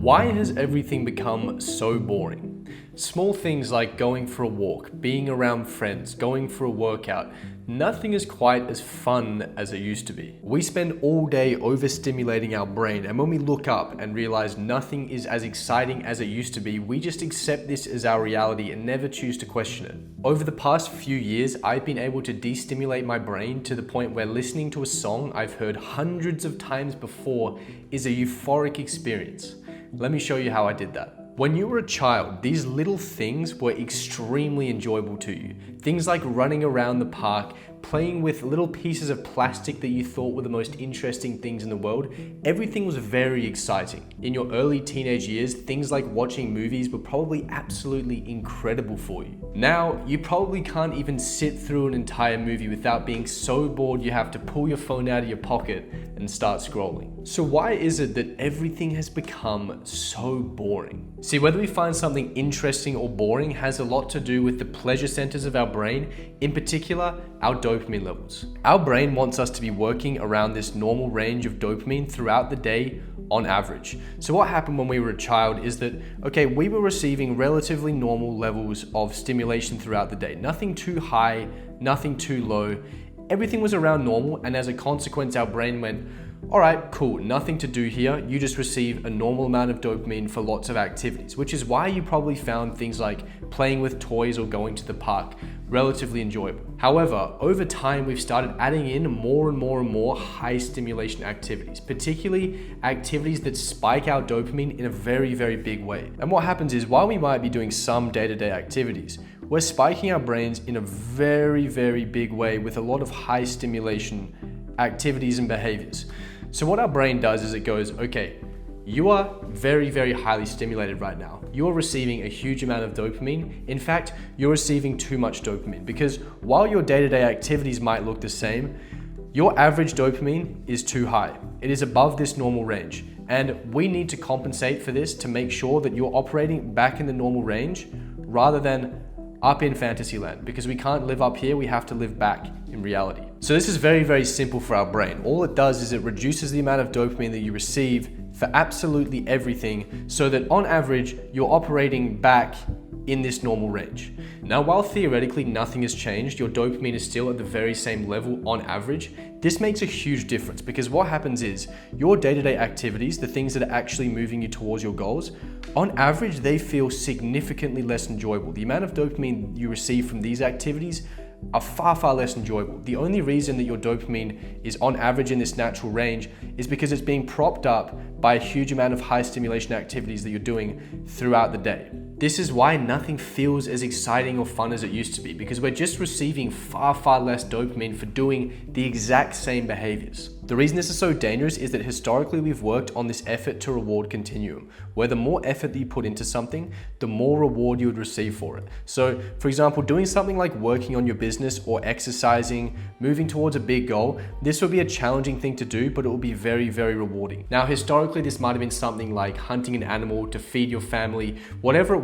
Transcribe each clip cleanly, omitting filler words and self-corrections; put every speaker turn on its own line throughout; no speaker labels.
Why has everything become so boring? Small things like going for a walk, being around friends, going for a workout, nothing is quite as fun as it used to be. We spend all day overstimulating our brain, and when we look up and realize nothing is as exciting as it used to be, we just accept this as our reality and never choose to question it. Over the past few years, I've been able to destimulate my brain to the point where listening to a song I've heard hundreds of times before is a euphoric experience. Let me show you how I did that. When you were a child, these little things were extremely enjoyable to you. Things like running around the park, playing with little pieces of plastic that you thought were the most interesting things in the world. Everything was very exciting. In your early teenage years, things like watching movies were probably absolutely incredible for you. Now, you probably can't even sit through an entire movie without being so bored you have to pull your phone out of your pocket and start scrolling. So why is it that everything has become so boring? See, whether we find something interesting or boring has a lot to do with the pleasure centers of our brain, in particular, our dopamine levels. Our brain wants us to be working around this normal range of dopamine throughout the day on average. So what happened when we were a child is that, we were receiving relatively normal levels of stimulation throughout the day. Nothing too high, nothing too low. Everything was around normal, and as a consequence, our brain went, all right, cool, nothing to do here. You just receive a normal amount of dopamine for lots of activities, which is why you probably found things like playing with toys or going to the park relatively enjoyable. However, over time, we've started adding in more and more high stimulation activities, particularly activities that spike our dopamine in a very, very big way. And what happens is, while we might be doing some day-to-day activities, we're spiking our brains in a very, very big way with a lot of high stimulation activities and behaviors. So what our brain does is it goes, you are very, very highly stimulated right now. You are receiving a huge amount of dopamine. In fact, you're receiving too much dopamine, because while your day-to-day activities might look the same, your average dopamine is too high. It is above this normal range. And we need to compensate for this to make sure that you're operating back in the normal range rather than up in fantasy land, because we can't live up here, we have to live back in reality. So this is very, very simple for our brain. All it does is it reduces the amount of dopamine that you receive for absolutely everything, so that on average, you're operating back in this normal range. Now, while theoretically nothing has changed, your dopamine is still at the very same level on average, this makes a huge difference, because what happens is your day-to-day activities, the things that are actually moving you towards your goals, on average, they feel significantly less enjoyable. The amount of dopamine you receive from these activities are far, far less enjoyable. The only reason that your dopamine is on average in this natural range is because it's being propped up by a huge amount of high stimulation activities that you're doing throughout the day. This is why nothing feels as exciting or fun as it used to be, because we're just receiving far, far less dopamine for doing the exact same behaviors. The reason this is so dangerous is that historically we've worked on this effort to reward continuum, where the more effort that you put into something, the more reward you would receive for it. So, for example, doing something like working on your business or exercising, moving towards a big goal, this would be a challenging thing to do, but it will be very, very rewarding. Now, historically, this might have been something like hunting an animal to feed your family. Whatever it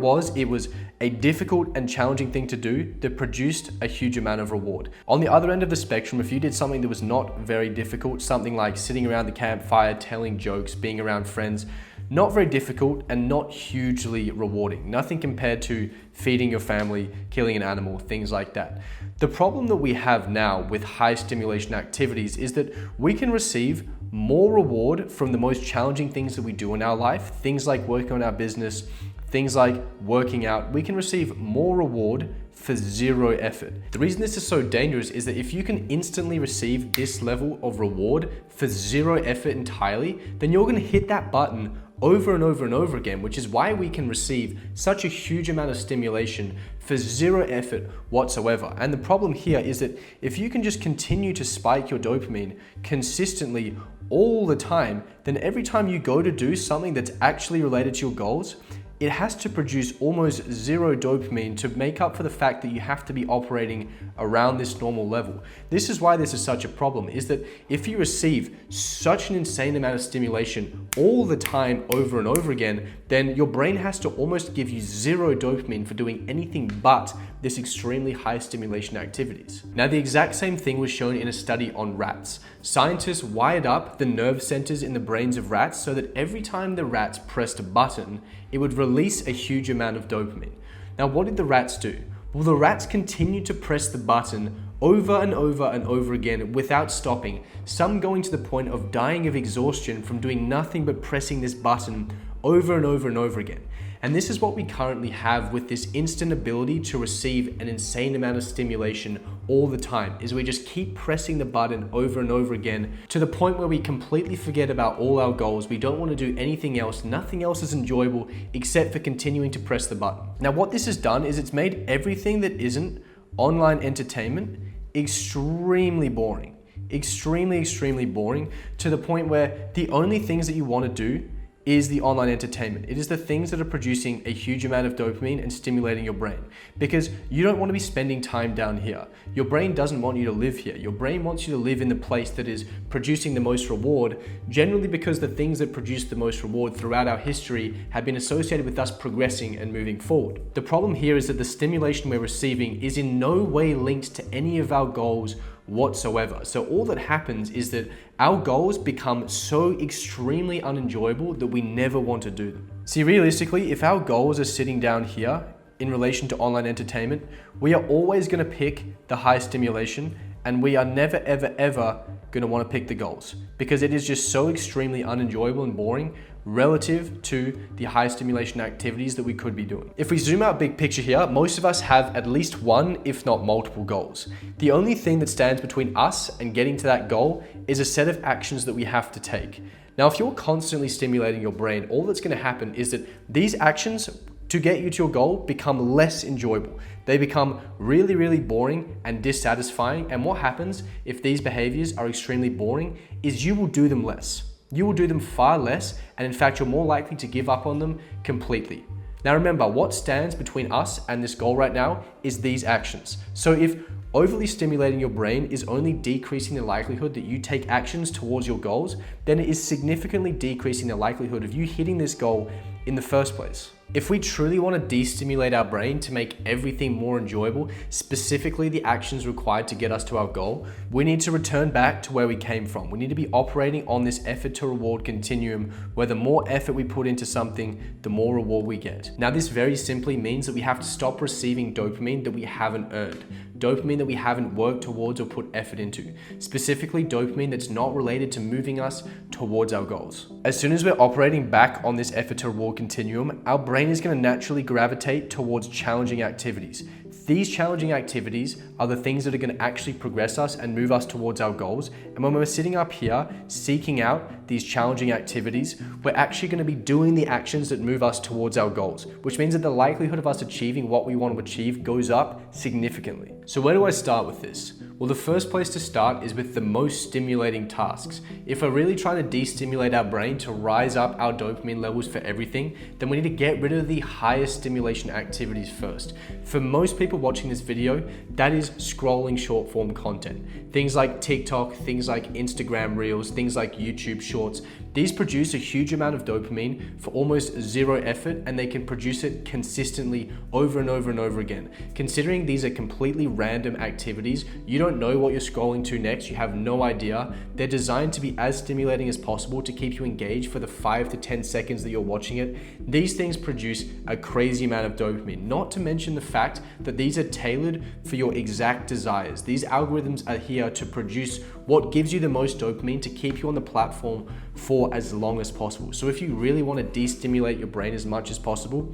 was a difficult and challenging thing to do that produced a huge amount of reward. On the other end of the spectrum, if you did something that was not very difficult, something like sitting around the campfire, telling jokes, being around friends, not very difficult and not hugely rewarding. Nothing compared to feeding your family, killing an animal, things like that. The problem that we have now with high stimulation activities is that we can receive more reward from the most challenging things that we do in our life, things like working on our business, things like working out. We can receive more reward for zero effort. The reason this is so dangerous is that if you can instantly receive this level of reward for zero effort entirely, then you're gonna hit that button over and over and over again, which is why we can receive such a huge amount of stimulation for zero effort whatsoever. And the problem here is that if you can just continue to spike your dopamine consistently all the time, then every time you go to do something that's actually related to your goals, it has to produce almost zero dopamine to make up for the fact that you have to be operating around this normal level. This is why this is such a problem, is that if you receive such an insane amount of stimulation all the time over and over again, then your brain has to almost give you zero dopamine for doing anything but this extremely high stimulation activities. Now, the exact same thing was shown in a study on rats. Scientists wired up the nerve centers in the brains of rats so that every time the rats pressed a button, it would release a huge amount of dopamine. Now, what did the rats do? Well, the rats continued to press the button over and over and over again without stopping, some going to the point of dying of exhaustion from doing nothing but pressing this button over and over and over again. And this is what we currently have with this instant ability to receive an insane amount of stimulation all the time, is we just keep pressing the button over and over again to the point where we completely forget about all our goals. We don't want to do anything else. Nothing else is enjoyable except for continuing to press the button. Now, what this has done is it's made everything that isn't online entertainment extremely boring. Extremely boring, to the point where the only things that you want to do is the online entertainment. It is the things that are producing a huge amount of dopamine and stimulating your brain, because you don't want to be spending time down here. Your brain doesn't want you to live here. Your brain wants you to live in the place that is producing the most reward, generally because the things that produce the most reward throughout our history have been associated with us progressing and moving forward. The problem here is that the stimulation we're receiving is in no way linked to any of our goals whatsoever. So all that happens is that our goals become so extremely unenjoyable that we never want to do them. See, realistically, if our goals are sitting down here in relation to online entertainment, we are always going to pick the high stimulation, and we are never, ever going to want to pick the goals, because it is just so extremely unenjoyable and boring relative to the high stimulation activities that we could be doing. If we zoom out big picture here, most of us have at least one, if not multiple goals. The only thing that stands between us and getting to that goal is a set of actions that we have to take. Now, if you're constantly stimulating your brain, all that's going to happen is that these actions to get you to your goal become less enjoyable. They become really boring and dissatisfying. And what happens if these behaviors are extremely boring is you will do them less. You will do them far less, and in fact, you're more likely to give up on them completely. Now remember, what stands between us and this goal right now is these actions. So if overly stimulating your brain is only decreasing the likelihood that you take actions towards your goals, then it is significantly decreasing the likelihood of you hitting this goal in the first place. If we truly want to de-stimulate our brain to make everything more enjoyable, specifically the actions required to get us to our goal, we need to return back to where we came from. We need to be operating on this effort to reward continuum, where the more effort we put into something, the more reward we get. Now, this very simply means that we have to stop receiving dopamine that we haven't earned, dopamine that we haven't worked towards or put effort into, specifically dopamine that's not related to moving us towards our goals. As soon as we're operating back on this effort to reward continuum, our brain is going to naturally gravitate towards challenging activities. These challenging activities are the things that are going to actually progress us and move us towards our goals. And when we're sitting up here seeking out these challenging activities, we're actually going to be doing the actions that move us towards our goals, which means that the likelihood of us achieving what we want to achieve goes up significantly. So where do I start with this? Well, the first place to start is with the most stimulating tasks. If we're really trying to de-stimulate our brain to rise up our dopamine levels for everything, then we need to get rid of the highest stimulation activities first. For most people watching this video, that is scrolling short form content. Things like TikTok, things like Instagram Reels, things like YouTube Shorts. These produce a huge amount of dopamine for almost zero effort, and they can produce it consistently over and over and over again. Considering these are completely random activities, you don't know what you're scrolling to next, you have no idea. They're designed to be as stimulating as possible to keep you engaged for the 5 to 10 seconds that you're watching it. These things produce a crazy amount of dopamine, not to mention the fact that these are tailored for your exact desires. These algorithms are here to produce what gives you the most dopamine to keep you on the platform for as long as possible. So if you really want to de-stimulate your brain as much as possible,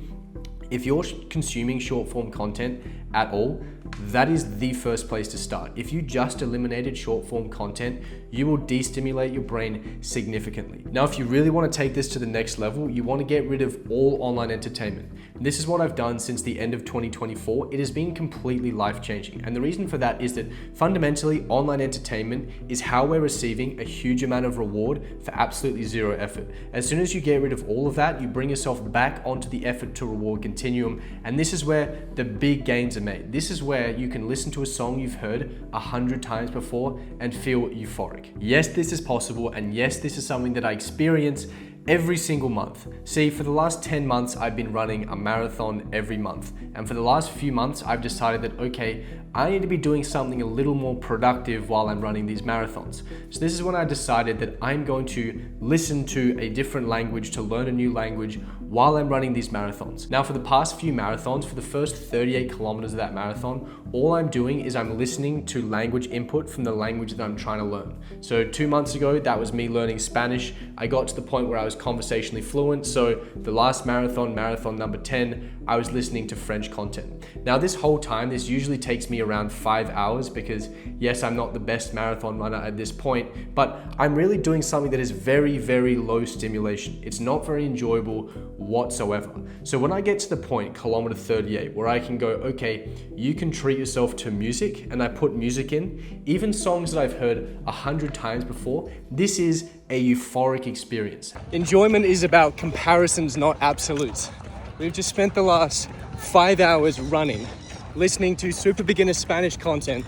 if you're consuming short form content at all, that is the first place to start. If you just eliminated short form content, you will de-stimulate your brain significantly. Now, if you really want to take this to the next level, you want to get rid of all online entertainment. This is what I've done since the end of 2024. It has been completely life-changing. And the reason for that is that fundamentally, online entertainment is how we're receiving a huge amount of reward for absolutely zero effort. As soon as you get rid of all of that, you bring yourself back onto the effort to reward continuum. And this is where the big gains are made. This is where you can listen to a song you've heard 100 times before and feel euphoric. Yes, this is possible, and yes, this is something that I experience every single month. See, for the last 10 months, I've been running a marathon every month. And for the last few months, I've decided that, okay, I need to be doing something a little more productive while I'm running these marathons. So this is when I decided that I'm going to listen to a different language, to learn a new language while I'm running these marathons. Now, for the past few marathons, for the first 38 kilometers of that marathon, all I'm doing is I'm listening to language input from the language that I'm trying to learn. So 2 months ago, that was me learning Spanish. I got to the point where I was conversationally fluent. So the last marathon, marathon number 10, I was listening to French content. Now, this whole time, this usually takes me around 5 hours because yes, I'm not the best marathon runner at this point, but I'm really doing something that is very, very low stimulation. It's not very enjoyable whatsoever. So when I get to the point, kilometer 38, where I can go, okay, you can treat yourself to music, and I put music in, even songs that I've heard 100 times before, this is a euphoric experience.
Enjoyment is about comparisons, not absolutes. We've just spent the last 5 hours running, listening to super beginner Spanish content,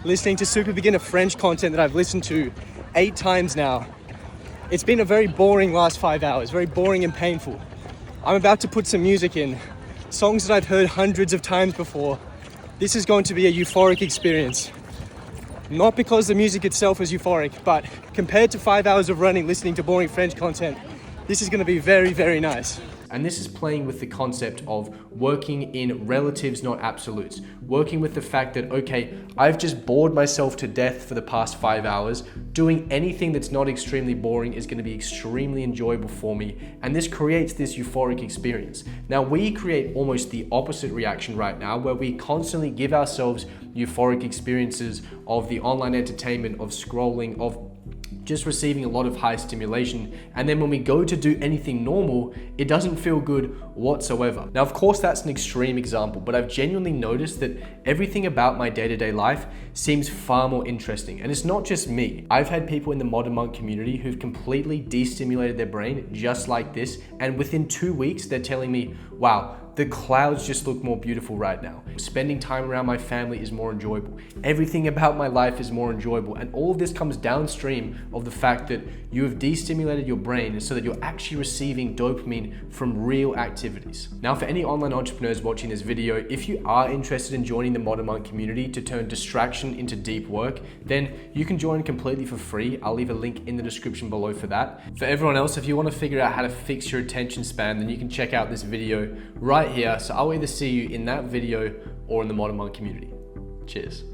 listening to super beginner French content that I've listened to 8 times now. It's been a very boring last 5 hours, very boring and painful. I'm about to put some music in, songs that I've heard hundreds of times before. This is going to be a euphoric experience. Not because the music itself is euphoric, but compared to 5 hours of running, listening to boring French content, this is going to be very, very nice.
And this is playing with the concept of working in relatives, not absolutes. Working with the fact that, okay, I've just bored myself to death for the past 5 hours. Doing anything that's not extremely boring is going to be extremely enjoyable for me. And this creates this euphoric experience. Now, we create almost the opposite reaction right now, where we constantly give ourselves euphoric experiences of the online entertainment, of scrolling, of just receiving a lot of high stimulation, and then when we go to do anything normal, it doesn't feel good whatsoever. Now, of course, that's an extreme example, but I've genuinely noticed that everything about my day-to-day life seems far more interesting. And it's not just me. I've had people in the Modern Monk community who've completely destimulated their brain just like this, and within 2 weeks, they're telling me, wow, the clouds just look more beautiful right now. Spending time around my family is more enjoyable. Everything about my life is more enjoyable. And all of this comes downstream of the fact that you have destimulated your brain so that you're actually receiving dopamine from real activities. Now, for any online entrepreneurs watching this video, if you are interested in joining the Modern Monk community to turn distraction into deep work, then you can join completely for free. I'll leave a link in the description below for that. For everyone else, if you want to figure out how to fix your attention span, then you can check out this video right here. So I'll either see you in that video or in the Modern Monk community. Cheers.